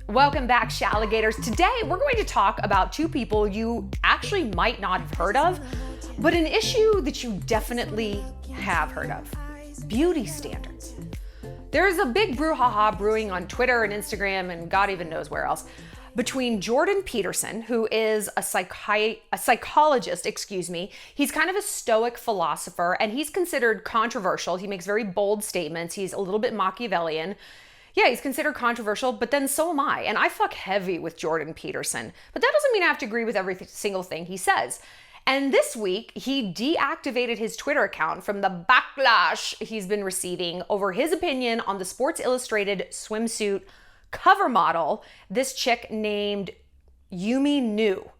Welcome back, Shalligators. Today, we're going to talk about two people you actually might not have heard of, but an issue that you definitely have heard of: beauty standards. There's a big brouhaha brewing on Twitter and Instagram and God even knows where else between Jordan Peterson, who is a psychologist, He's kind of a stoic philosopher and he's considered controversial. He makes very bold statements. He's a little bit Machiavellian. Yeah, he's considered controversial, but then so am I. And I fuck heavy with Jordan Peterson. But that doesn't mean I have to agree with every single thing he says. And this week, he deactivated his Twitter account from the backlash he's been receiving over his opinion on the Sports Illustrated swimsuit cover model, this chick named Yumi Nu.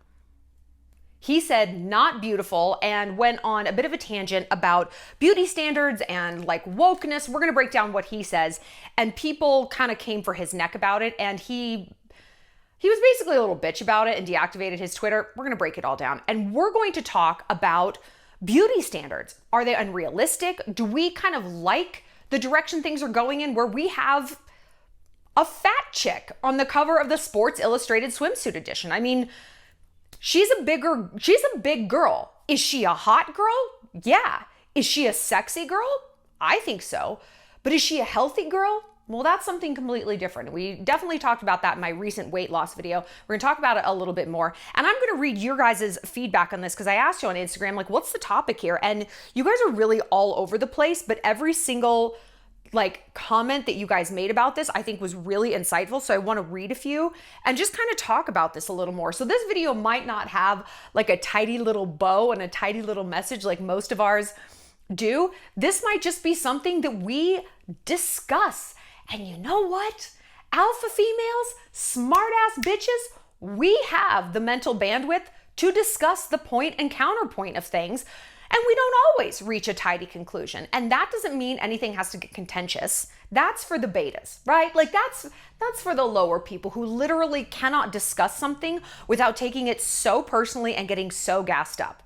He said not beautiful and went on a bit of a tangent about beauty standards and like wokeness. We're going to break down what he says. And people kind of came for his neck about it. And he was basically a little bitch about it and deactivated his Twitter. We're going to break it all down. And we're going to talk about beauty standards. Are they unrealistic? Do we kind of like the direction things are going in where we have a fat chick on the cover of the Sports Illustrated swimsuit edition? I mean, she's a big girl. Is she a hot girl? Yeah. Is she a sexy girl? I think so. But is she a healthy girl? Well, that's something completely different. We definitely talked about that in my recent weight loss video. We're gonna talk about it a little bit more. And I'm gonna read your guys' feedback on this because I asked you on Instagram, like, what's the topic here? And you guys are really all over the place, but every single comment that you guys made about this, I think was really insightful. So I want to read a few and just kind of talk about this a little more. So this video might not have like a tidy little bow and a tidy little message like most of ours do. This might just be something that we discuss. And you know what? Alpha females, smart ass bitches, we have the mental bandwidth to discuss the point and counterpoint of things. And we don't always reach a tidy conclusion. And that doesn't mean anything has to get contentious. That's for the betas, right? Like that's for the lower people who literally cannot discuss something without taking it so personally and getting so gassed up.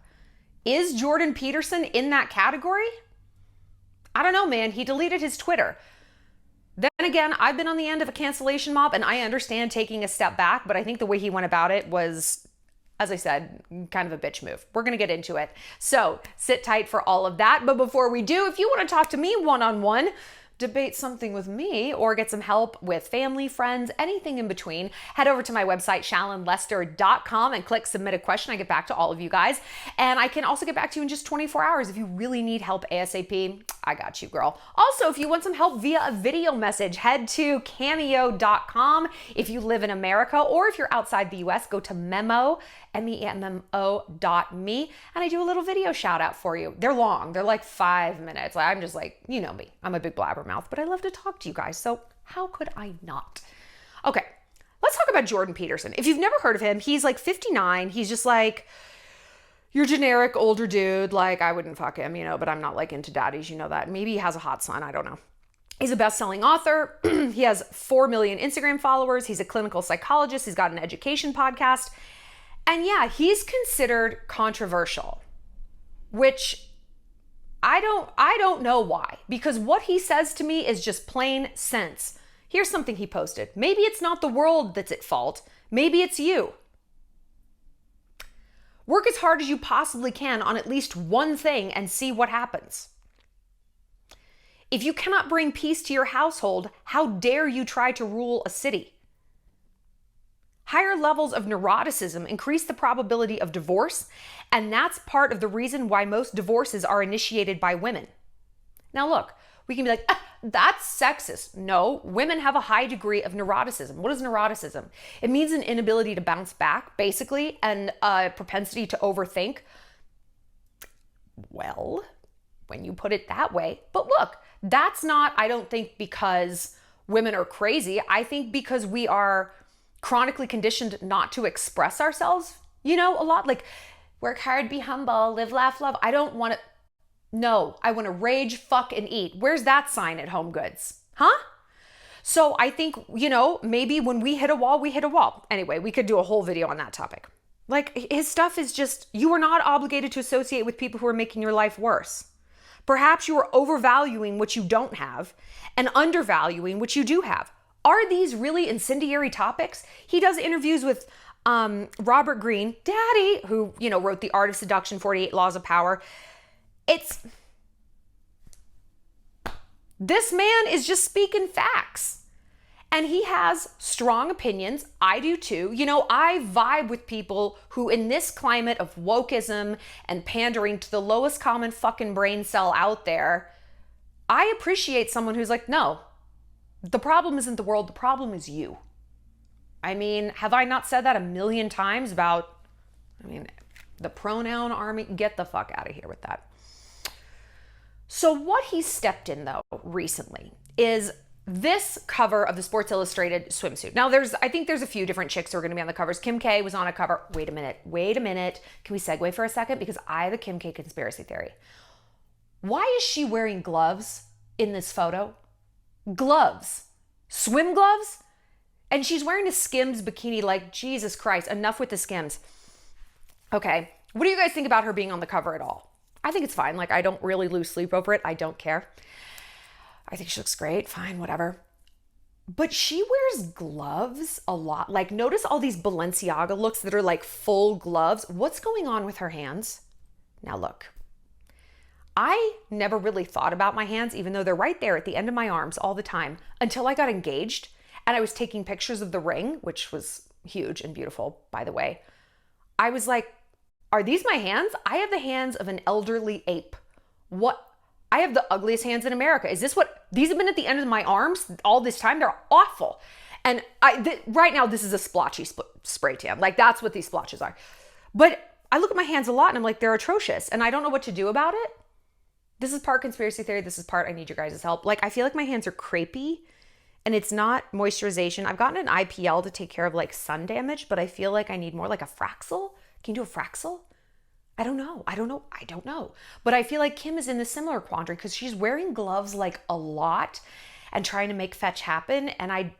Is Jordan Peterson in that category? I don't know, man. He deleted his Twitter. Then again, I've been on the end of a cancellation mob and I understand taking a step back, but I think the way he went about it was, as I said, kind of a bitch move. We're gonna get into it. So sit tight for all of that. But before we do, if you wanna talk to me one-on-one, debate something with me, or get some help with family, friends, anything in between, head over to my website, shallonlester.com, and click submit a question. I get back to all of you guys. And I can also get back to you in just 24 hours. If you really need help ASAP, I got you, girl. Also, if you want some help via a video message, head to cameo.com if you live in America, or if you're outside the US, go to MEMO.me, and I do a little video shout out for you. They're long, they're like 5 minutes. I'm just like, you know me, I'm a big blabbermouth, but I love to talk to you guys, so how could I not? Okay, let's talk about Jordan Peterson. If you've never heard of him, he's like 59. He's just like your generic older dude. Like, I wouldn't fuck him, but I'm not like into daddies, you know that. Maybe he has a hot son, I don't know. He's a best-selling author. He has 4 million Instagram followers. He's a clinical psychologist. He's got an education podcast. And yeah, he's considered controversial, which I don't know why, because what he says to me is just plain sense. Here's something he posted. Maybe it's not the world that's at fault. Maybe it's you. Work as hard as you possibly can on at least one thing and see what happens. If you cannot bring peace to your household, how dare you try to rule a city? Higher levels of neuroticism increase the probability of divorce, and that's part of the reason why most divorces are initiated by women. Now look, we can be like, that's sexist. No, women have a high degree of neuroticism. What is neuroticism? It means an inability to bounce back, basically, and a propensity to overthink. Well, when you put it that way. But look, that's not, I don't think, because women are crazy. I think because we are chronically conditioned not to express ourselves, a lot. Like, work hard, be humble, live, laugh, love. I don't want to, no, I want to rage, fuck, and eat. Where's that sign at Home Goods? Huh? So I think, maybe when we hit a wall, we hit a wall. Anyway, we could do a whole video on that topic. Like, his stuff is just, you are not obligated to associate with people who are making your life worse. Perhaps you are overvaluing what you don't have and undervaluing what you do have. Are these really incendiary topics? He does interviews with Robert Greene, Daddy, who, wrote The Art of Seduction, 48 Laws of Power. This man is just speaking facts. And he has strong opinions. I do too. I vibe with people who, in this climate of wokeism and pandering to the lowest common fucking brain cell out there, I appreciate someone who's like, no, the problem isn't the world, the problem is you. I mean, have I not said that a million times about, the pronoun army? Get the fuck out of here with that. So what he stepped in, though, recently is this cover of the Sports Illustrated swimsuit. Now, I think there's a few different chicks who are going to be on the covers. Kim K was on a cover. Wait a minute. Can we segue for a second? Because I have a Kim K conspiracy theory. Why is she wearing gloves in this photo? Gloves. Swim gloves? And she's wearing a Skims bikini. Like, Jesus Christ, enough with the Skims. Okay, what do you guys think about her being on the cover at all? I think it's fine. Like, I don't really lose sleep over it. I don't care. I think she looks great. Fine, whatever. But she wears gloves a lot. Like, notice all these Balenciaga looks that are like full gloves. What's going on with her hands? Now look, I never really thought about my hands, even though they're right there at the end of my arms all the time, until I got engaged and I was taking pictures of the ring, which was huge and beautiful, by the way. I was like, are these my hands? I have the hands of an elderly ape. What? I have the ugliest hands in America. Is this what, these have been at the end of my arms all this time? They're awful. And right now, this is a splotchy spray tan. Like, that's what these splotches are. But I look at my hands a lot and I'm like, they're atrocious. And I don't know what to do about it. This is part conspiracy theory. This is part I need your guys' help. Like, I feel like my hands are crepey and it's not moisturization. I've gotten an IPL to take care of like sun damage, but I feel like I need more like a Fraxel. Can you do a Fraxel? I don't know. But I feel like Kim is in a similar quandary because she's wearing gloves like a lot and trying to make fetch happen. And I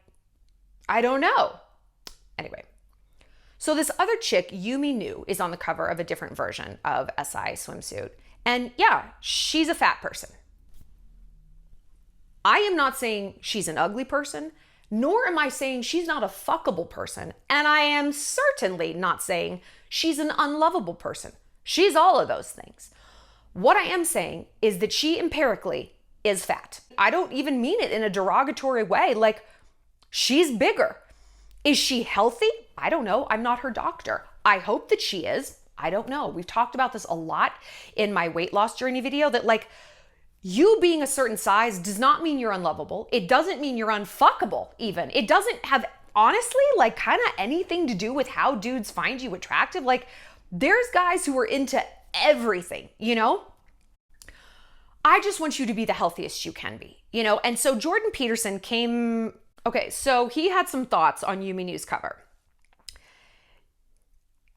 don't know. Anyway, so this other chick, Yumi Nu, is on the cover of a different version of SI swimsuit. And yeah, she's a fat person. I am not saying she's an ugly person, nor am I saying she's not a fuckable person. And I am certainly not saying she's an unlovable person. She's all of those things. What I am saying is that she empirically is fat. I don't even mean it in a derogatory way. Like, she's bigger. Is she healthy? I don't know. I'm not her doctor. I hope that she is. I don't know. We've talked about this a lot in my weight loss journey video, that like, you being a certain size does not mean you're unlovable. It doesn't mean you're unfuckable even. It doesn't have, honestly, like kind of anything to do with how dudes find you attractive. Like, there's guys who are into everything, I just want you to be the healthiest you can be, And so Jordan Peterson so he had some thoughts on Yumi Nu's cover.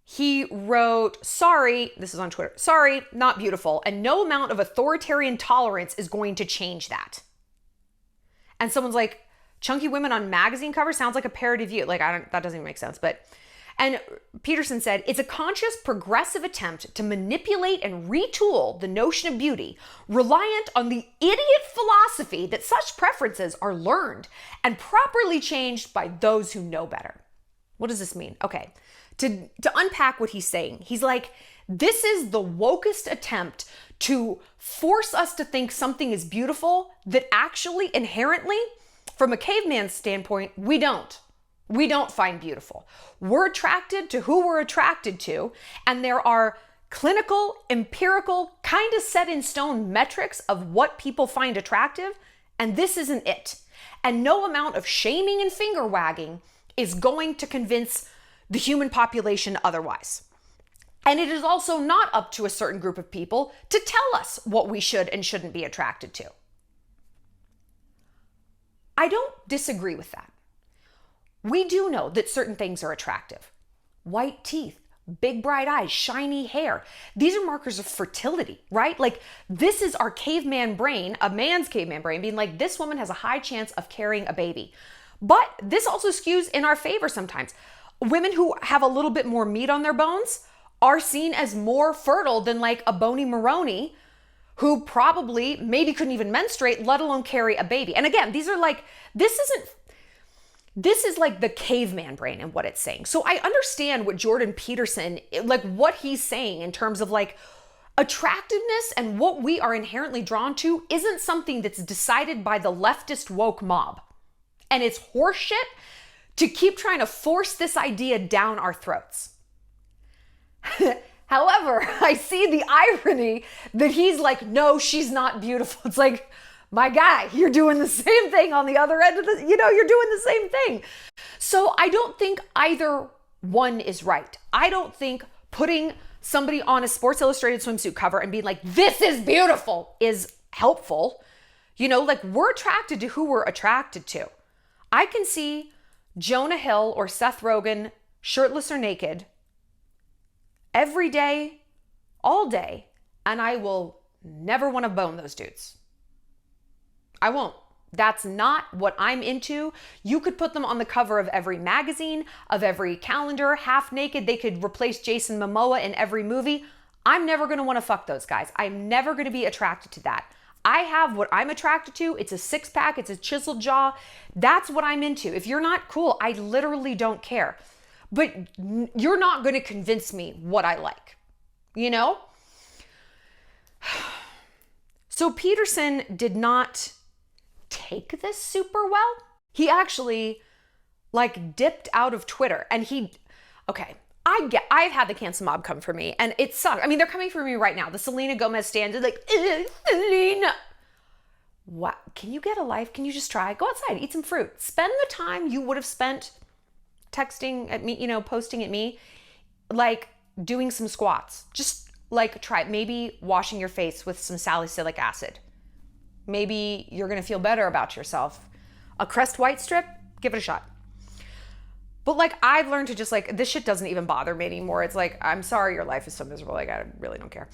He wrote, sorry, this is on Twitter, sorry, not beautiful, and no amount of authoritarian tolerance is going to change that. And someone's like, chunky women on magazine covers sounds like a parody view. Like, that doesn't even make sense, And Peterson said, it's a conscious, progressive attempt to manipulate and retool the notion of beauty, reliant on the idiot philosophy that such preferences are learned and properly changed by those who know better. What does this mean? Okay, to unpack what he's saying, he's like, this is the wokest attempt to force us to think something is beautiful that actually inherently, from a caveman standpoint, we don't find beautiful. We're attracted to who we're attracted to, and there are clinical, empirical, kind of set in stone metrics of what people find attractive, and this isn't it. And no amount of shaming and finger wagging is going to convince the human population otherwise. And it is also not up to a certain group of people to tell us what we should and shouldn't be attracted to. I don't disagree with that. We do know that certain things are attractive. White teeth, big bright eyes, shiny hair. These are markers of fertility, right? Like, this is our caveman brain, a man's caveman brain, being like, this woman has a high chance of carrying a baby. But this also skews in our favor sometimes. Women who have a little bit more meat on their bones are seen as more fertile than like a bony Maroney who probably maybe couldn't even menstruate, let alone carry a baby. And again, these are like, this isn't, This is like the caveman brain and what it's saying. So I understand what Jordan Peterson, like what he's saying in terms of like attractiveness and what we are inherently drawn to isn't something that's decided by the leftist woke mob. And it's horseshit to keep trying to force this idea down our throats. However, I see the irony that he's like, no, she's not beautiful. It's like, my guy, you're doing the same thing on the other end of the, you're doing the same thing. So I don't think either one is right. I don't think putting somebody on a Sports Illustrated swimsuit cover and being like, this is beautiful is helpful. Like we're attracted to who we're attracted to. I can see Jonah Hill or Seth Rogen, shirtless or naked, every day, all day, and I will never want to bone those dudes. I won't. That's not what I'm into. You could put them on the cover of every magazine, of every calendar, half naked. They could replace Jason Momoa in every movie. I'm never going to want to fuck those guys. I'm never going to be attracted to that. I have what I'm attracted to. It's a six pack. It's a chiseled jaw. That's what I'm into. If you're not cool, I literally don't care. But you're not going to convince me what I like, So Peterson did not take this super well. He actually dipped out of Twitter and I've had the cancel mob come for me and it sucks. I mean, they're coming for me right now. The Selena Gomez stand is like, Selena. What? Can you get a life? Can you just try? Go outside, eat some fruit. Spend the time you would have spent texting at me, posting at me, doing some squats. Just try maybe washing your face with some salicylic acid. Maybe you're going to feel better about yourself. A Crest White strip, give it a shot. But I've learned to just this shit doesn't even bother me anymore. It's I'm sorry your life is so miserable. I really don't care.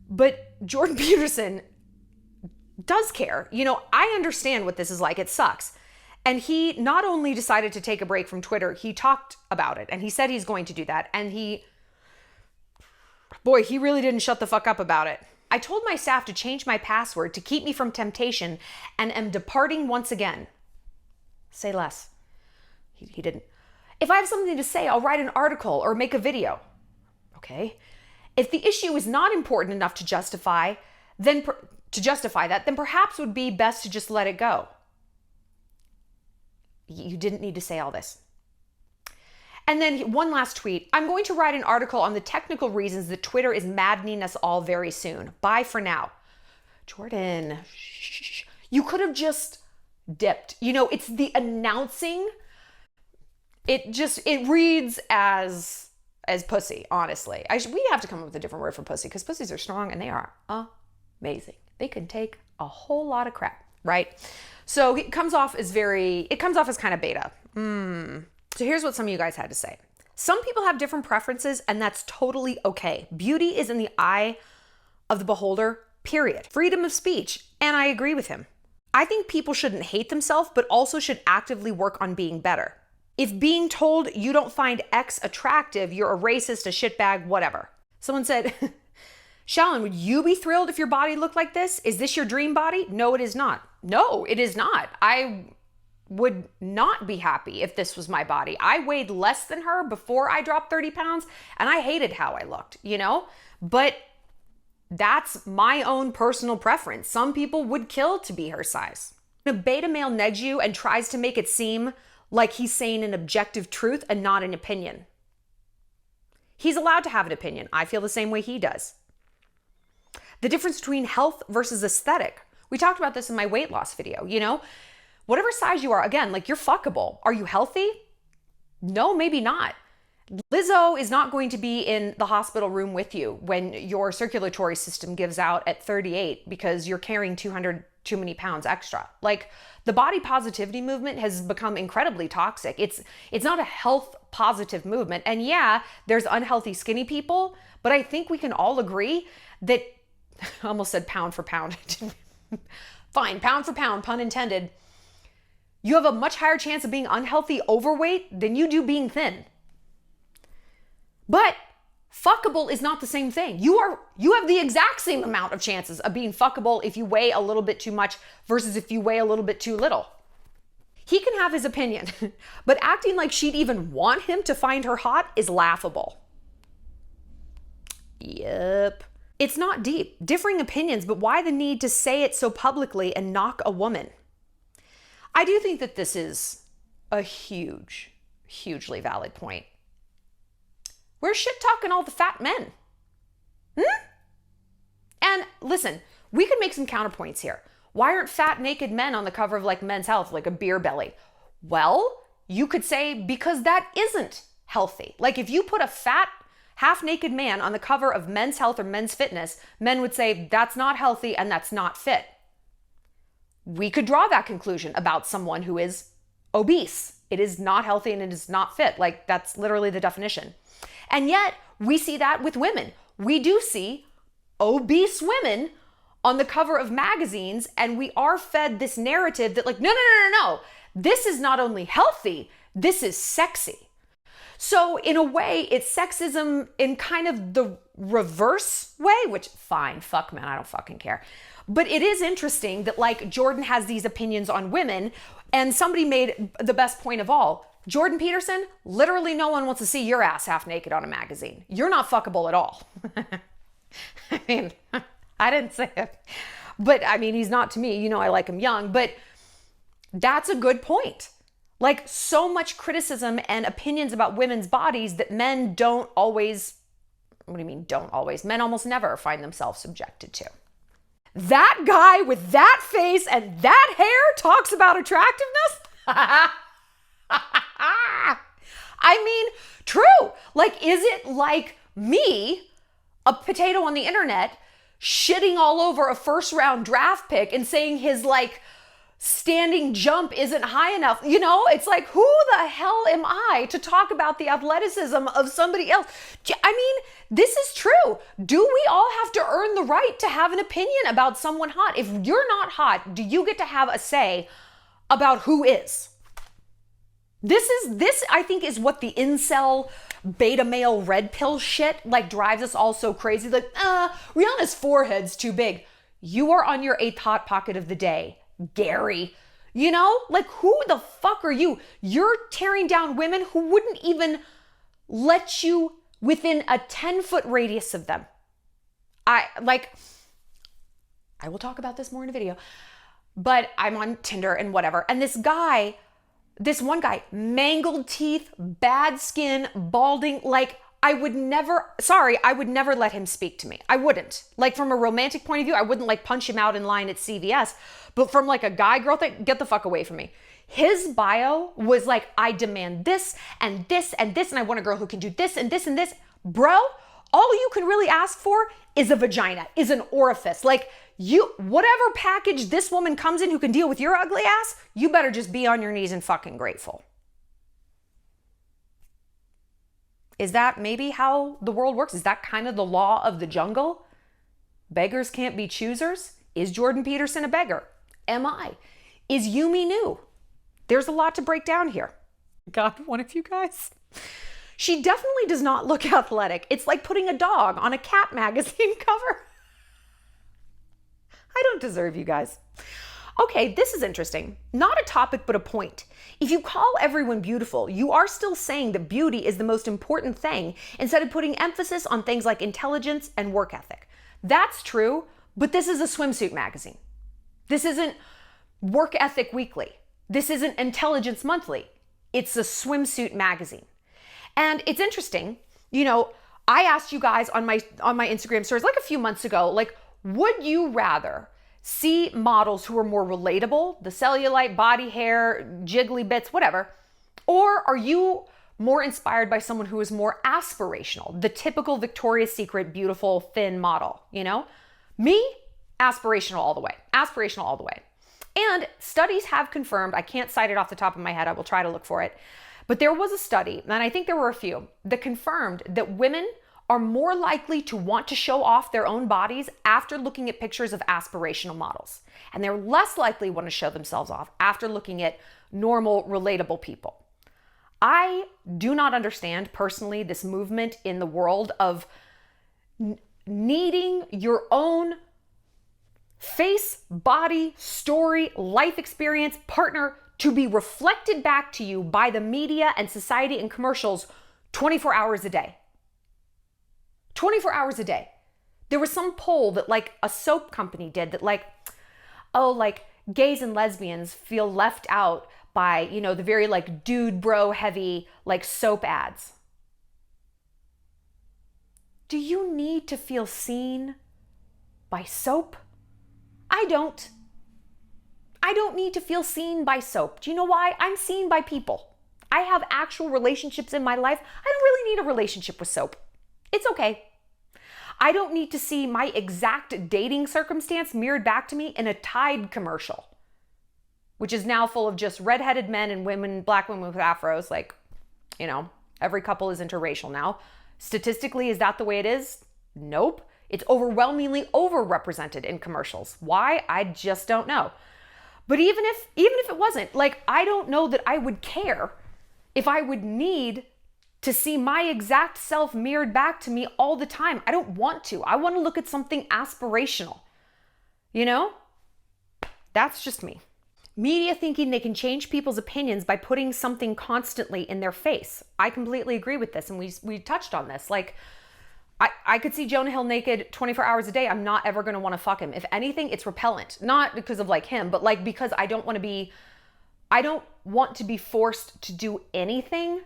But Jordan Peterson does care. I understand what this is like. It sucks. And he not only decided to take a break from Twitter, he talked about it and he said he's going to do that. And he really didn't shut the fuck up about it. I told my staff to change my password to keep me from temptation and am departing once again. Say less. He didn't. If I have something to say, I'll write an article or make a video. Okay. If the issue is not important enough to justify that, then perhaps it would be best to just let it go. You didn't need to say all this. And then one last tweet. I'm going to write an article on the technical reasons that Twitter is maddening us all very soon. Bye for now. Jordan, shh. You could have just dipped. It's the announcing. It reads as pussy, honestly. We have to come up with a different word for pussy because pussies are strong and they are amazing. They can take a whole lot of crap, right? So it comes off as kind of beta. So here's what some of you guys had to say. Some people have different preferences and that's totally okay. Beauty is in the eye of the beholder, period. Freedom of speech. And I agree with him. I think people shouldn't hate themselves, but also should actively work on being better. If being told you don't find X attractive, you're a racist, a shitbag, whatever. Someone said, Shallon, would you be thrilled if your body looked like this? Is this your dream body? No, it is not. No, it is not. I would not be happy if this was my body. I weighed less than her before I dropped 30 pounds and I hated how I looked, But that's my own personal preference. Some people would kill to be her size. A beta male negs you and tries to make it seem like he's saying an objective truth and not an opinion. He's allowed to have an opinion. I feel the same way he does. The difference between health versus aesthetic. We talked about this in my weight loss video, Whatever size you are, again, you're fuckable. Are you healthy? No, maybe not. Lizzo is not going to be in the hospital room with you when your circulatory system gives out at 38 because you're carrying 200 too many pounds extra. The body positivity movement has become incredibly toxic. It's not a health positive movement. And yeah, there's unhealthy skinny people, but I think we can all agree that, I almost said pound for pound. Fine, pound for pound, pun intended. You have a much higher chance of being unhealthy overweight than you do being thin. But fuckable is not the same thing. You have the exact same amount of chances of being fuckable if you weigh a little bit too much versus if you weigh a little bit too little. He can have his opinion, but acting like she'd even want him to find her hot is laughable. Yep. It's not deep. Differing opinions, but why the need to say it so publicly and knock a woman? I do think that this is a hugely valid point. We're shit talking all the fat men. And listen, we could make some counterpoints here. Why aren't fat naked men on the cover of like Men's Health, like a beer belly? Well, you could say because that isn't healthy. Like if you put a fat half naked man on the cover of Men's Health or Men's Fitness, men would say that's not healthy and that's not fit. We could draw that conclusion about someone who is obese. It is not healthy and it is not fit. Like that's literally the definition. And yet we see that with women. We do see obese women on the cover of magazines, and we are fed this narrative that like, no. This is not only healthy, this is sexy. So in a way, it's sexism in kind of the reverse way, which fine, fuck man, I don't fucking care. But it is interesting that like Jordan has these opinions on women, and somebody made the best point of all. Jordan Peterson, literally no one wants to see your ass half naked on a magazine. You're not fuckable at all. I mean, I didn't say it, but I mean, he's not to me, you know, I like him young, but that's a good point. Like so much criticism and opinions about women's bodies that men don't always, what do you mean don't always? Men almost never find themselves subjected to. That guy with that face and that hair talks about attractiveness? I mean, true. Like, is it like me, a potato on the internet, shitting all over a first round draft pick and saying his like standing jump isn't high enough? You know, it's like, who the hell am I to talk about the athleticism of somebody else? I mean, this is true. Do we all have to earn the right to have an opinion about someone hot? If you're not hot, do you get to have a say about who is? This I think is what the incel beta male red pill shit like drives us all so crazy. Like, Rihanna's forehead's too big. You are on your 8th hot pocket of the day, Gary. You know, like who the fuck are you? You're tearing down women who wouldn't even let you within a 10-foot radius of them. I will talk about this more in a video, but I'm on Tinder and whatever. And this one guy, mangled teeth, bad skin, balding, like I would never let him speak to me. I wouldn't. Like from a romantic point of view, I wouldn't like punch him out in line at CVS, but from like a guy girl thing, get the fuck away from me. His bio was like, I demand this and this and this, and I want a girl who can do this and this and this. Bro, all you can really ask for is a vagina, is an orifice. Like whatever package this woman comes in who can deal with your ugly ass, you better just be on your knees and fucking grateful. Is that maybe how the world works? Is that kind of the law of the jungle? Beggars can't be choosers? Is Jordan Peterson a beggar? Am I? Is Yumi new? There's a lot to break down here. God, one of you guys. She definitely does not look athletic. It's like putting a dog on a cat magazine cover. I don't deserve you guys. Okay, this is interesting. Not a topic, but a point. If you call everyone beautiful, you are still saying that beauty is the most important thing instead of putting emphasis on things like intelligence and work ethic. That's true, but this is a swimsuit magazine. This isn't Work Ethic Weekly. This isn't Intelligence Monthly. It's a swimsuit magazine. And it's interesting, you know, I asked you guys on my Instagram stories like a few months ago, like, would you rather see models who are more relatable, the cellulite, body hair, jiggly bits, whatever, or are you more inspired by someone who is more aspirational, the typical Victoria's Secret, beautiful, thin model, you know? Me, aspirational all the way, aspirational all the way. And studies have confirmed, I can't cite it off the top of my head, I will try to look for it, but there was a study, and I think there were a few, that confirmed that women are more likely to want to show off their own bodies after looking at pictures of aspirational models. And they're less likely to want to show themselves off after looking at normal, relatable people. I do not understand personally this movement in the world of needing your own face, body, story, life experience, partner to be reflected back to you by the media and society and commercials 24 hours a day. 24 hours a day. There was some poll that like a soap company did that like, oh, like gays and lesbians feel left out by, you know, the very like dude bro heavy like soap ads. Do you need to feel seen by soap? I don't. I don't need to feel seen by soap. Do you know why? I'm seen by people. I have actual relationships in my life. I don't really need a relationship with soap. It's okay. I don't need to see my exact dating circumstance mirrored back to me in a Tide commercial, which is now full of just redheaded men and women, black women with afros. Like, you know, every couple is interracial now. Statistically, is that the way it is? Nope. It's overwhelmingly overrepresented in commercials. Why? I just don't know. But even if it wasn't, like, I don't know that I would care if I would need to see my exact self mirrored back to me all the time. I don't want to. I want to look at something aspirational. You know? That's just me. Media thinking they can change people's opinions by putting something constantly in their face. I completely agree with this, and we touched on this. Like, I could see Jonah Hill naked 24 hours a day. I'm not ever going to want to fuck him. If anything, it's repellent. Not because of like him, but like because I don't want to be forced to do anything.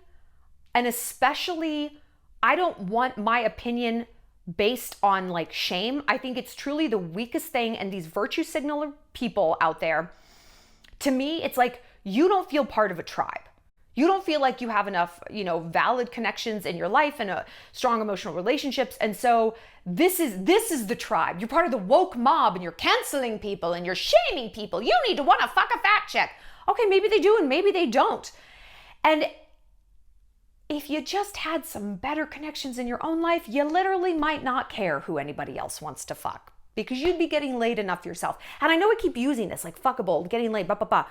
And especially, I don't want my opinion based on like shame. I think it's truly the weakest thing. And these virtue signaler people out there, to me, it's like you don't feel part of a tribe. You don't feel like you have enough, you know, valid connections in your life and strong emotional relationships. And so this is the tribe. You're part of the woke mob and you're canceling people and you're shaming people. You need to want to fuck a fact check. Okay, maybe they do and maybe they don't. And if you just had some better connections in your own life, you literally might not care who anybody else wants to fuck because you'd be getting laid enough yourself. And I know I keep using this like fuckable, getting laid, But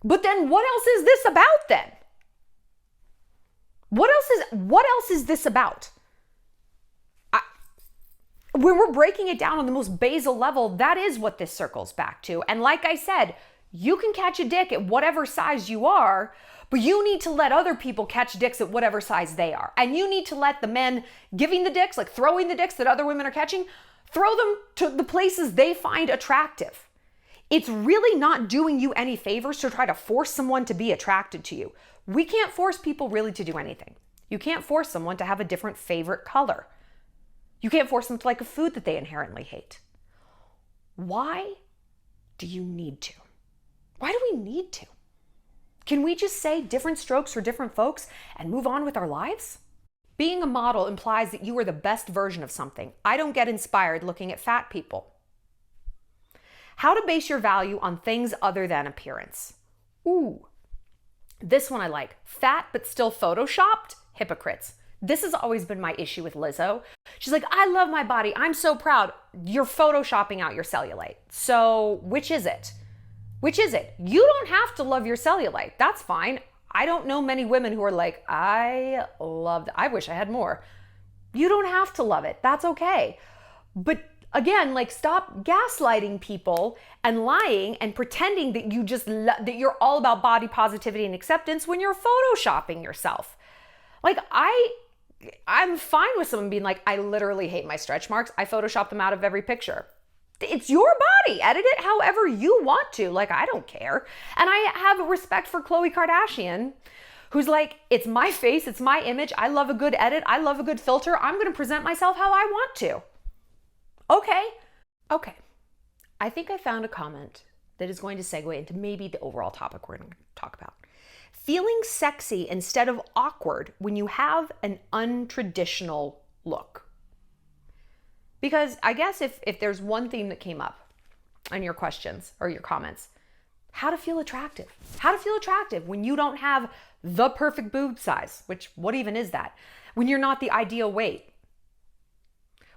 then what else is this about then? What else is this about? When we're breaking it down on the most basal level, that is what this circles back to. And like I said, you can catch a dick at whatever size you are, but you need to let other people catch dicks at whatever size they are. And you need to let the men giving the dicks, like throwing the dicks that other women are catching, throw them to the places they find attractive. It's really not doing you any favors to try to force someone to be attracted to you. We can't force people really to do anything. You can't force someone to have a different favorite color. You can't force them to like a food that they inherently hate. Why do you need to? Why do we need to? Can we just say different strokes for different folks and move on with our lives? Being a model implies that you are the best version of something. I don't get inspired looking at fat people. How to base your value on things other than appearance. Ooh. This one I like. Fat but still photoshopped? Hypocrites. This has always been my issue with Lizzo. She's like, I love my body. I'm so proud. You're photoshopping out your cellulite. So which is it? Which is it? You don't have to love your cellulite. That's fine. I don't know many women who are like, I wish I had more. You don't have to love it. That's okay. But again, like stop gaslighting people and lying and pretending that that you're all about body positivity and acceptance when you're photoshopping yourself. Like I'm fine with someone being like, I literally hate my stretch marks. I Photoshop them out of every picture. It's your body. Edit it however you want to. Like, I don't care. And I have respect for Khloe Kardashian, who's like, it's my face. It's my image. I love a good edit. I love a good filter. I'm going to present myself how I want to. Okay. I think I found a comment that is going to segue into maybe the overall topic we're going to talk about. Feeling sexy instead of awkward when you have an untraditional look. Because I guess if there's one theme that came up on your questions or your comments, how to feel attractive. How to feel attractive when you don't have the perfect boob size, which what even is that? When you're not the ideal weight.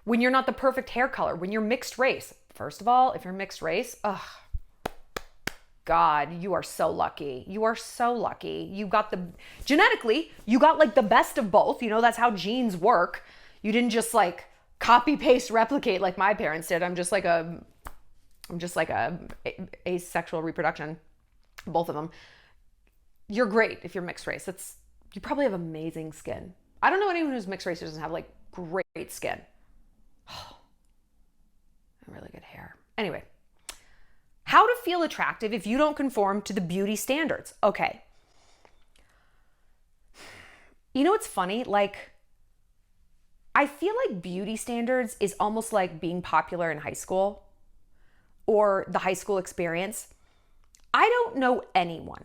When you're not the perfect hair color, when you're mixed race. First of all, if you're mixed race, God, you are so lucky. You are so lucky. Genetically, you got like the best of both. You know, that's how genes work. You didn't just like copy, paste, replicate like my parents did. I'm just like a asexual reproduction, both of them. you're great if you're mixed race. You probably have amazing skin. I don't know anyone who's mixed race who doesn't have like great skin. Really good hair. Anyway, how to feel attractive if you don't conform to the beauty standards. Okay. You know what's funny? Like, I feel like beauty standards is almost like being popular in high school or the high school experience. I don't know anyone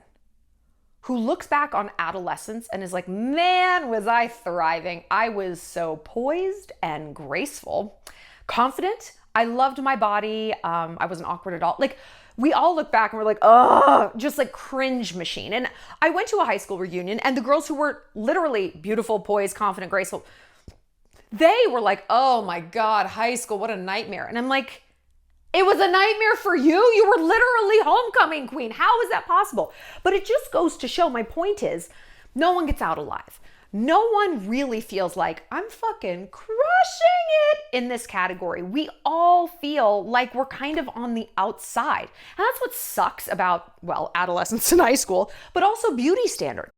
who looks back on adolescence and is like, man, was I thriving. I was so poised and graceful, confident. I loved my body. I wasn't awkward at all. Like, we all look back and we're like, oh, just like cringe machine. And I went to a high school reunion and the girls who were literally beautiful, poised, confident, graceful, they were like, oh my God, high school, what a nightmare. And I'm like, it was a nightmare for you? You were literally homecoming queen. How is that possible? But it just goes to show, my point is, no one gets out alive. No one really feels like I'm fucking crushing it in this category. We all feel like we're kind of on the outside. And that's what sucks about, well, adolescence and high school, but also beauty standards.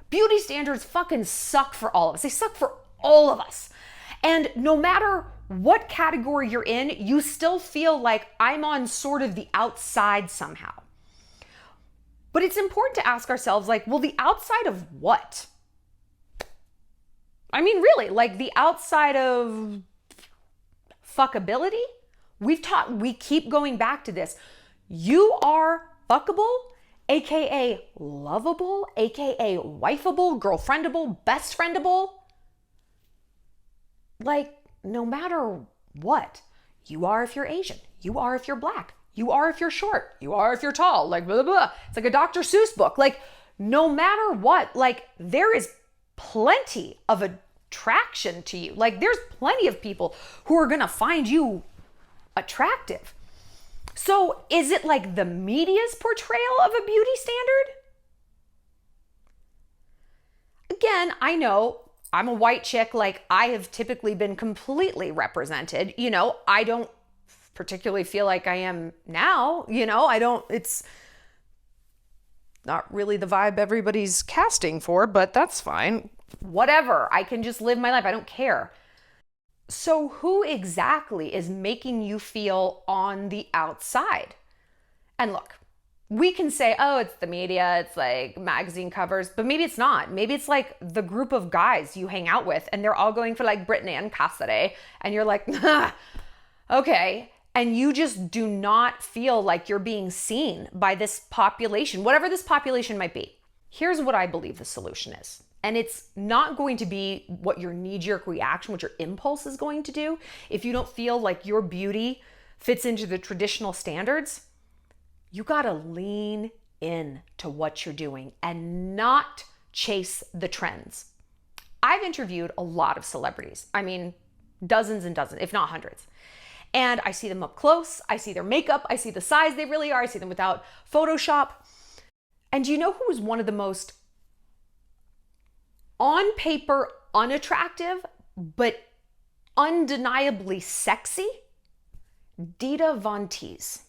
Beauty standards fucking suck for all of us. They suck for all of us. And no matter what category you're in, you still feel like I'm on sort of the outside somehow. But it's important to ask ourselves, like, well, the outside of what? I mean, really, like the outside of fuckability? We keep going back to this. You are fuckable, AKA lovable, AKA wifeable, girlfriendable, best friendable. Like, no matter what, you are if you're Asian, you are if you're black, you are if you're short, you are if you're tall, like blah, blah, blah. It's like a Dr. Seuss book. Like, no matter what, like there is plenty of attraction to you. Like there's plenty of people who are gonna find you attractive. So is it like the media's portrayal of a beauty standard? Again, I know I'm a white chick, like I have typically been completely represented. You know, I don't particularly feel like I am now, it's not really the vibe everybody's casting for, but that's fine. Whatever, I can just live my life. I don't care. So who exactly is making you feel on the outside? And look, we can say, oh, it's the media, it's like magazine covers, but maybe it's not. Maybe it's like the group of guys you hang out with and they're all going for like Britney and Cassidy and you're like, okay. And you just do not feel like you're being seen by this population, whatever this population might be. Here's what I believe the solution is. And it's not going to be what your knee-jerk reaction, what your impulse is going to do. If you don't feel like your beauty fits into the traditional standards, you gotta lean in to what you're doing and not chase the trends. I've interviewed a lot of celebrities. I mean, dozens and dozens, if not hundreds. And I see them up close. I see their makeup. I see the size they really are. I see them without Photoshop. And do you know who was one of the most on paper unattractive, but undeniably sexy? Dita Von Teese.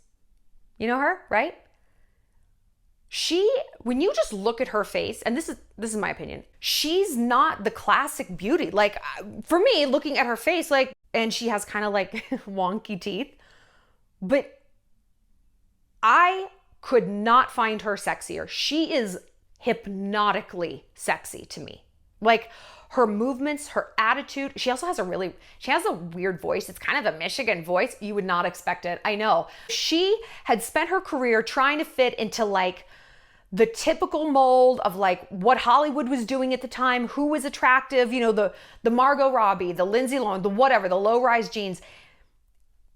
You know her, right? When you just look at her face, and this is my opinion, she's not the classic beauty. Like for me, looking at her face, like, and she has kind of like wonky teeth, but I could not find her sexier. She is hypnotically sexy to me. Like her movements, her attitude. She also has a weird voice. It's kind of a Michigan voice. You would not expect it. I know. She had spent her career trying to fit into like the typical mold of like what Hollywood was doing at the time, who was attractive, the Margot Robbie, the Lindsay Lohan, the whatever, the low-rise jeans.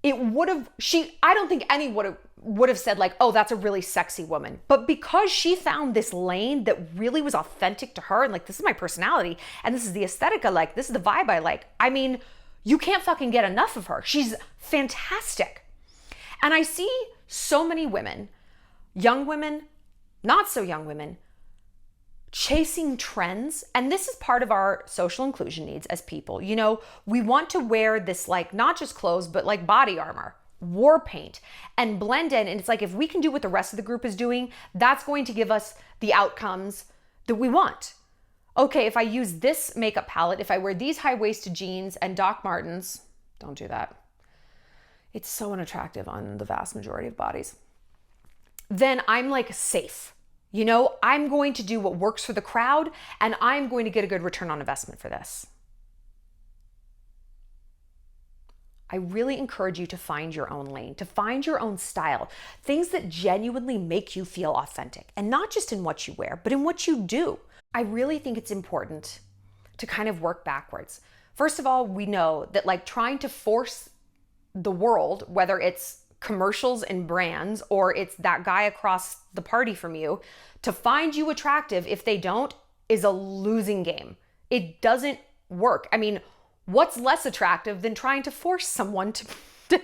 I don't think anyone would have said like, oh, that's a really sexy woman. But because she found this lane that really was authentic to her and like, this is my personality and this is the aesthetic I like, this is the vibe I like. I mean, you can't fucking get enough of her. She's fantastic. And I see so many women, young women, not so young women, chasing trends. And this is part of our social inclusion needs as people. We want to wear this like, not just clothes, but like body armor, war paint, and blend in. And it's like, if we can do what the rest of the group is doing, that's going to give us the outcomes that we want. Okay, if I use this makeup palette, if I wear these high-waisted jeans and Doc Martens, don't do that. It's so unattractive on the vast majority of bodies. Then I'm like safe. You know, I'm going to do what works for the crowd and I'm going to get a good return on investment for this. I really encourage you to find your own lane, to find your own style, things that genuinely make you feel authentic, and not just in what you wear, but in what you do. I really think it's important to kind of work backwards. First of all, we know that like trying to force the world, whether it's commercials and brands or it's that guy across the party from you, to find you attractive if they don't, is a losing game. It doesn't work. I mean, what's less attractive than trying to force someone to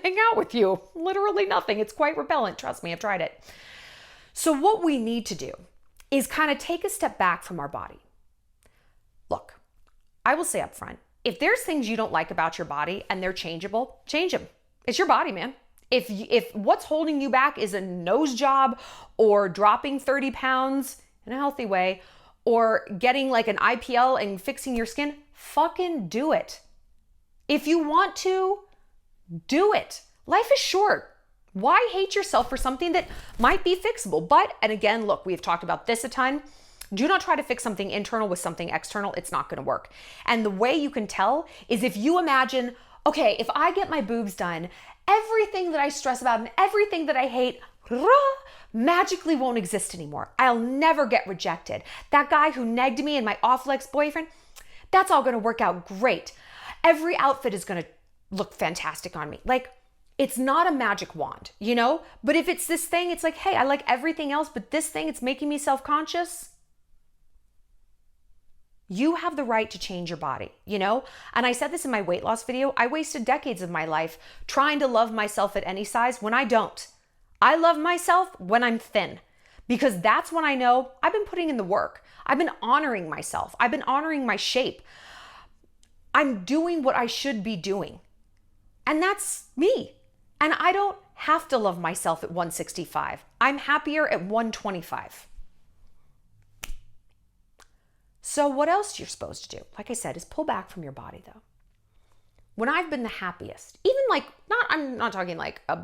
hang out with you? Literally nothing. It's quite repellent. Trust me, I've tried it. So what we need to do is kind of take a step back from our body. Look, I will say up front, if there's things you don't like about your body and they're changeable, change them. It's your body, man. If what's holding you back is a nose job or dropping 30 pounds in a healthy way or getting like an IPL and fixing your skin, fucking do it. If you want to, do it. Life is short. Why hate yourself for something that might be fixable? But, and again, look, we've talked about this a ton. Do not try to fix something internal with something external. It's not going to work. And the way you can tell is if you imagine, okay, if I get my boobs done, everything that I stress about and everything that I hate magically won't exist anymore. I'll never get rejected. That guy who negged me and my off-legs boyfriend, that's all going to work out great. Every outfit is going to look fantastic on me. Like, it's not a magic wand, you know? But if it's this thing, it's like, hey, I like everything else, but this thing, it's making me self-conscious. You have the right to change your body, you know? And I said this in my weight loss video. I wasted decades of my life trying to love myself at any size when I don't. I love myself when I'm thin because that's when I know I've been putting in the work. I've been honoring myself. I've been honoring my shape. I'm doing what I should be doing. And that's me. And I don't have to love myself at 165. I'm happier at 125. So what else you're supposed to do, like I said, is pull back from your body though. When I've been the happiest, even like, I'm not talking like a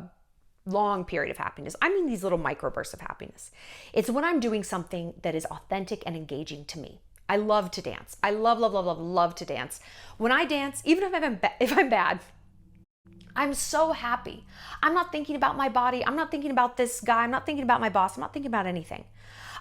long period of happiness. I mean these little microbursts of happiness. It's when I'm doing something that is authentic and engaging to me. I love to dance. I love to dance. When I dance, even if I'm bad, I'm so happy. I'm not thinking about my body. I'm not thinking about this guy. I'm not thinking about my boss. I'm not thinking about anything.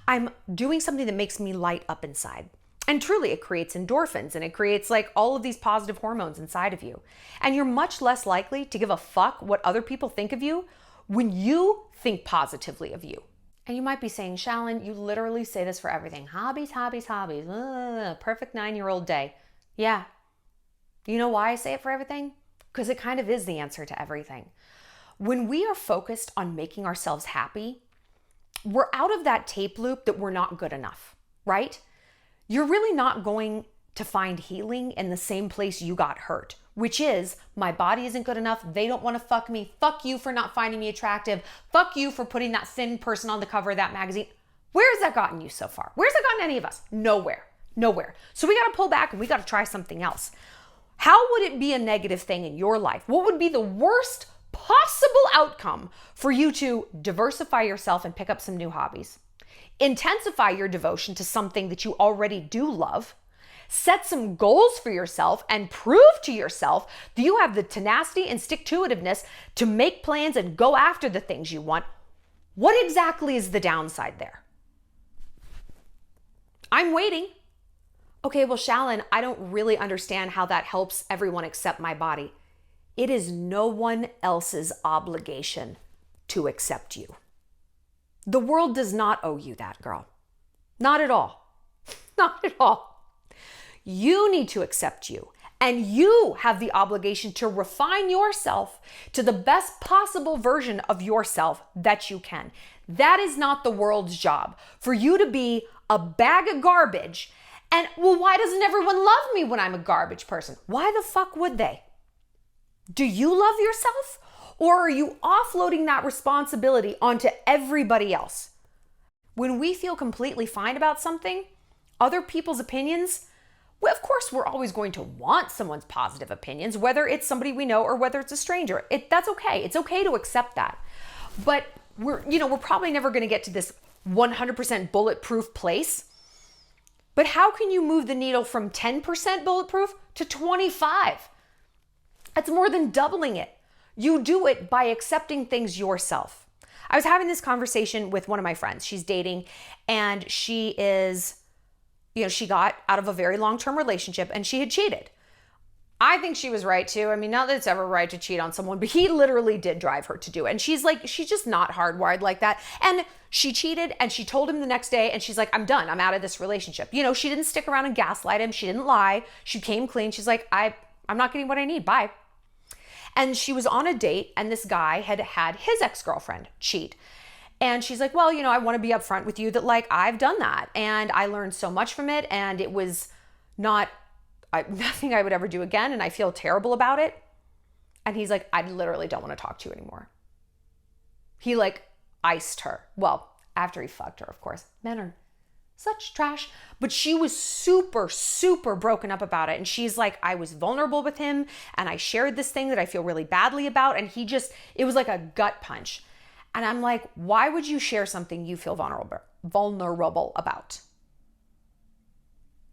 I'm doing something that makes me light up inside. And truly, it creates endorphins and it creates like all of these positive hormones inside of you. And you're much less likely to give a fuck what other people think of you when you think positively of you. And you might be saying, Shallon, you literally say this for everything. Hobbies. Perfect 9-year-old day. Yeah. You know why I say it for everything? Because it kind of is the answer to everything. When we are focused on making ourselves happy, we're out of that tape loop that we're not good enough, right? You're really not going to find healing in the same place you got hurt, which is my body isn't good enough. They don't want to fuck me. Fuck you for not finding me attractive. Fuck you for putting that thin person on the cover of that magazine. Where has that gotten you so far? Where's that gotten any of us? Nowhere. So we got to pull back and we got to try something else. How would it be a negative thing in your life? What would be the worst possible outcome for you to diversify yourself and pick up some new hobbies? Intensify your devotion to something that you already do love. Set some goals for yourself and prove to yourself that you have the tenacity and stick-to-itiveness to make plans and go after the things you want. What exactly is the downside there? I'm waiting. Okay, well, Shallon, I don't really understand how that helps everyone accept my body. It is no one else's obligation to accept you. The world does not owe you that, girl. Not at all. Not at all. You need to accept you, and you have the obligation to refine yourself to the best possible version of yourself that you can. That is not the world's job, for you to be a bag of garbage. And well, why doesn't everyone love me when I'm a garbage person? Why the fuck would they? Do you love yourself? Or are you offloading that responsibility onto everybody else? When we feel completely fine about something, Other people's opinions, well, of course, we're always going to want someone's positive opinions, whether it's somebody we know or whether it's a stranger. That's okay. It's okay to accept that. But we're probably never going to get to this 100% bulletproof place. But how can you move the needle from 10% bulletproof to 25? That's more than doubling it. You do it by accepting things yourself. I was having this conversation with one of my friends. She's dating, and she got out of a very long-term relationship and she had cheated. I think she was right too. I mean, not that it's ever right to cheat on someone, but he literally did drive her to do it. And she's just not hardwired like that. And she cheated and she told him the next day and she's like, I'm done. I'm out of this relationship. She didn't stick around and gaslight him. She didn't lie. She came clean. She's like, I'm not getting what I need. Bye. And she was on a date and this guy had his ex-girlfriend cheat. And she's like, well, I want to be upfront with you that I've done that and I learned so much from it and it was nothing I would ever do again and I feel terrible about it. And he's like, I literally don't want to talk to you anymore. He iced her. Well, after he fucked her, of course. Men are such trash. But she was super, super broken up about it. And she's like, I was vulnerable with him and I shared this thing that I feel really badly about. And it was like a gut punch. And I'm like, why would you share something you feel vulnerable about?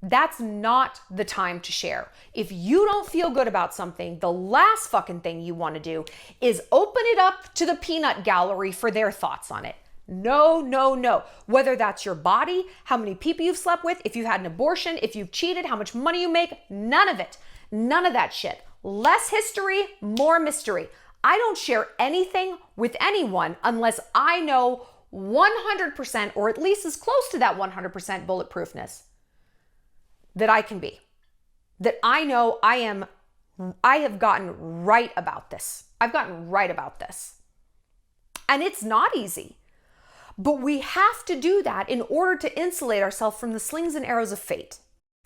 That's not the time to share. If you don't feel good about something, the last fucking thing you want to do is open it up to the peanut gallery for their thoughts on it. No, no, no. Whether that's your body, how many people you've slept with, if you had an abortion, if you've cheated, how much money you make, none of it. None of that shit. Less history, more mystery. I don't share anything with anyone unless I know 100%, or at least as close to that 100% bulletproofness that I can be. That I know I have gotten right about this. I've gotten right about this. And it's not easy. But we have to do that in order to insulate ourselves from the slings and arrows of fate.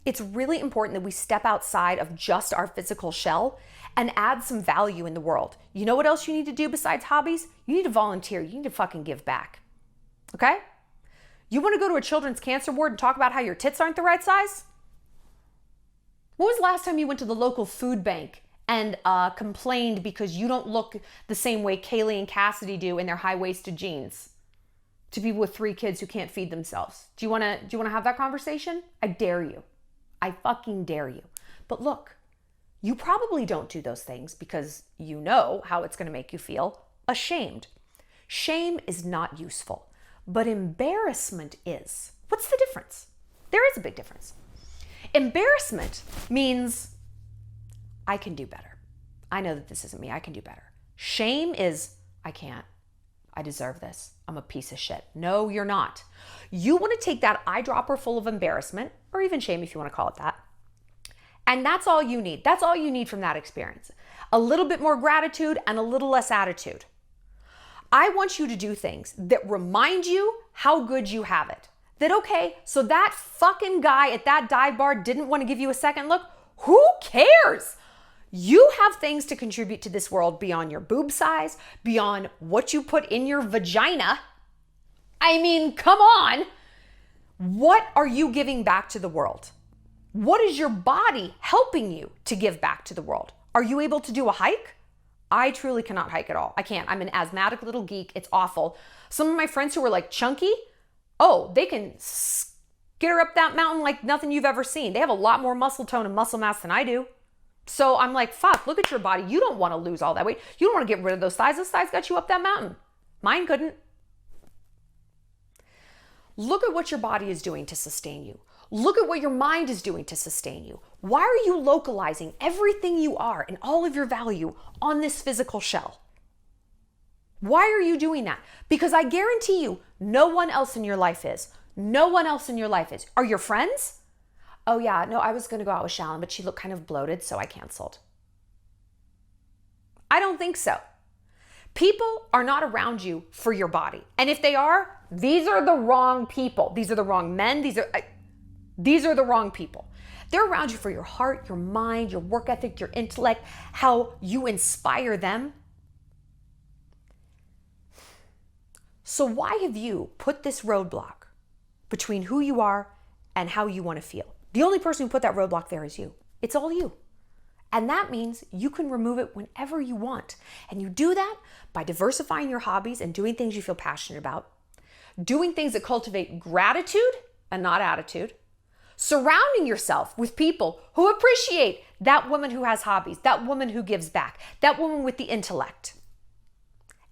It's really important that we step outside of just our physical shell and add some value in the world. You know what else you need to do besides hobbies? You need to volunteer. You need to fucking give back. Okay? You want to go to a children's cancer ward and talk about how your tits aren't the right size? When was the last time you went to the local food bank and complained because you don't look the same way Kaylee and Cassidy do in their high-waisted jeans to people with 3 kids who can't feed themselves? Do you want to have that conversation? I dare you. I fucking dare you. But look, you probably don't do those things because you know how it's going to make you feel ashamed. Shame is not useful, but embarrassment is. What's the difference? There is a big difference. Embarrassment means I can do better. I know that this isn't me. I can do better. Shame is I can't. I deserve this. I'm a piece of shit. No, you're not. You want to take that eyedropper full of embarrassment, or even shame if you want to call it that, and that's all you need. That's all you need from that experience. A little bit more gratitude and a little less attitude. I want you to do things that remind you how good you have it. That, okay, so that fucking guy at that dive bar didn't want to give you a second look. Who cares? You have things to contribute to this world beyond your boob size, beyond what you put in your vagina. I mean, come on. What are you giving back to the world? What is your body helping you to give back to the world? Are you able to do a hike? I truly cannot hike at all. I can't. I'm an asthmatic little geek. It's awful. Some of my friends who are chunky, oh, they can skitter up that mountain like nothing you've ever seen. They have a lot more muscle tone and muscle mass than I do. So I'm like, fuck, look at your body. You don't want to lose all that weight. You don't want to get rid of those thighs. Those thighs got you up that mountain. Mine couldn't. Look at what your body is doing to sustain you. Look at what your mind is doing to sustain you. Why are you localizing everything you are and all of your value on this physical shell? Why are you doing that? Because I guarantee you, no one else in your life is. No one else in your life is. Are your friends? Oh yeah, no, I was going to go out with Shallon, but she looked kind of bloated, so I canceled. I don't think so. People are not around you for your body. And if they are, these are the wrong people. These are the wrong men. These are the wrong people. They're around you for your heart, your mind, your work ethic, your intellect, how you inspire them. So why have you put this roadblock between who you are and how you want to feel. The only person who put that roadblock there is you. It's all you. And that means you can remove it whenever you want. And you do that by diversifying your hobbies and doing things you feel passionate about, doing things that cultivate gratitude and not attitude, surrounding yourself with people who appreciate that woman who has hobbies, that woman who gives back, that woman with the intellect,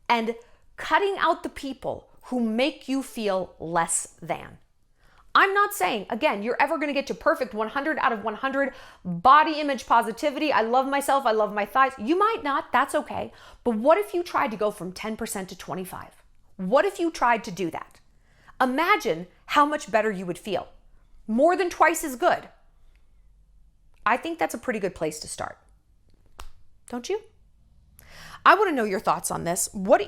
and cutting out the people who make you feel less than. I'm not saying, again, you're ever gonna get to perfect 100 out of 100 body image positivity. I love myself, I love my thighs. You might not, that's okay. But what if you tried to go from 10% to 25? What if you tried to do that? Imagine how much better you would feel. More than twice as good. I think that's a pretty good place to start. Don't you? I wanna know your thoughts on this. What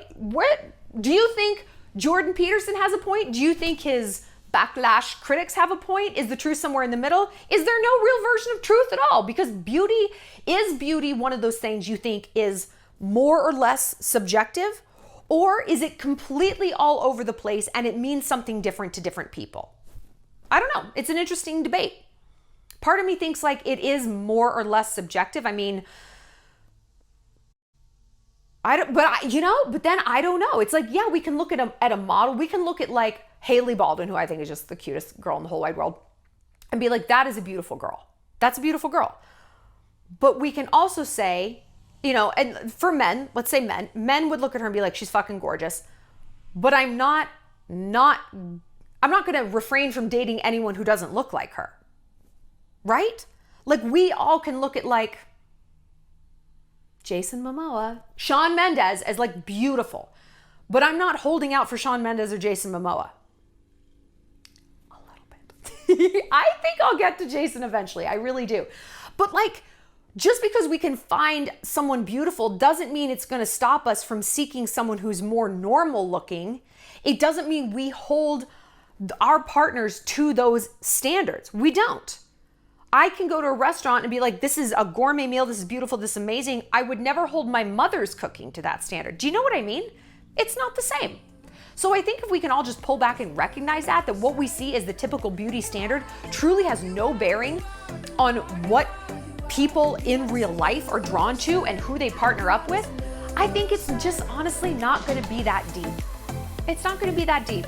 do you think Jordan Peterson has a point? Do you think his backlash critics have a point? Is the truth somewhere in the middle? Is there no real version of truth at all? Because is beauty one of those things you think is more or less subjective? Or is it completely all over the place and it means something different to different people? I don't know. It's an interesting debate. Part of me thinks like it is more or less subjective. I mean, but then I don't know. It's like, yeah, we can look at a model. We can look at like Hailey Baldwin, who I think is just the cutest girl in the whole wide world, and be like, that is a beautiful girl. That's a beautiful girl. But we can also say, and for men, let's say men would look at her and be like, she's fucking gorgeous. But I'm not going to refrain from dating anyone who doesn't look like her. Right? Like we all can look at like Jason Momoa, Shawn Mendes as like beautiful. But I'm not holding out for Shawn Mendes or Jason Momoa. A little bit. I think I'll get to Jason eventually. I really do. But like, just because we can find someone beautiful doesn't mean it's going to stop us from seeking someone who's more normal looking. It doesn't mean we hold our partners to those standards. We don't. I can go to a restaurant and be like, this is a gourmet meal, this is beautiful, this is amazing. I would never hold my mother's cooking to that standard. Do you know what I mean? It's not the same. So I think if we can all just pull back and recognize that what we see as the typical beauty standard truly has no bearing on what people in real life are drawn to and who they partner up with, I think it's just honestly not gonna be that deep. It's not gonna be that deep.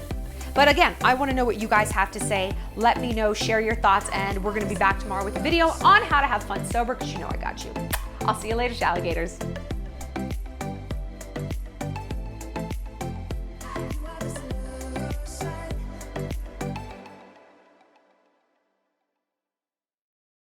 But again, I wanna know what you guys have to say. Let me know, share your thoughts, and we're gonna be back tomorrow with a video on how to have fun sober, because you know I got you. I'll see you later, Shalligators.